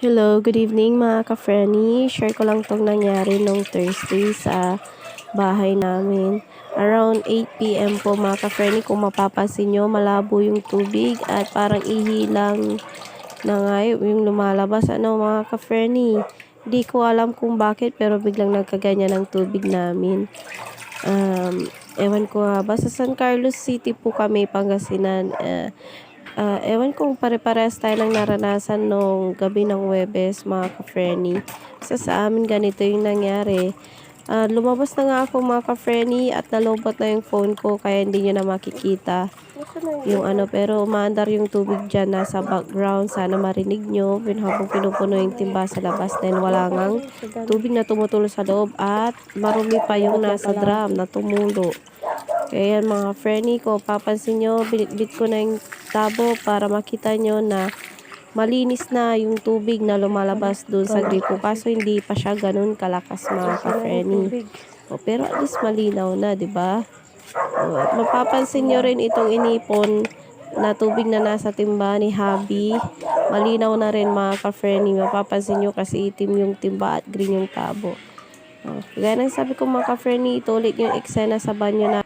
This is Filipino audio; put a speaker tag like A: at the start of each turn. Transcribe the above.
A: Hello, good evening mga ka-Frenny. Share ko lang tong nangyari nung Thursday sa bahay namin. Around 8 p.m. po mga ka-Frenny, kung mapapansin nyo, malabo yung tubig at parang ihilang na nga yung lumalabas. Ano mga ka-Frenny, di ko alam kung bakit pero biglang nagkaganyan ng tubig namin. Ewan ko nga, basta San Carlos City po kami, Pangasinan. Ewan kung pare-parehas tayo ng naranasan nung gabi ng Huwebes, mga ka-Frenny. Sa amin ganito yung nangyari. Lumabas na nga ako mga ka-Frenny at nalobot na yung phone ko kaya hindi nyo na makikita yung ano. Pero umaandar yung tubig dyan nasa background. Sana marinig nyo habang pinupuno yung timba sa labas dahil wala ngang tubig na tumutulo sa loob at marumi pa yung nasa drum na tumulo. Kaya yan mga Frenny ko, papansin nyo, binitbit ko na yung tabo para makita nyo na malinis na yung tubig na lumalabas dun sa gripo. Kaso hindi pa siya ganun kalakas mga ka-Frenny. Pero at least malinaw na, di ba? At mapapansin nyo rin itong inipon na tubig na nasa timba ni Habi. Malinaw na rin mga ka-Frenny. Mapapansin nyo kasi itim yung timba at green yung tabo. Gaya ng sabi ko mga ka-Frenny, ito ulit yung eksena sa banyo na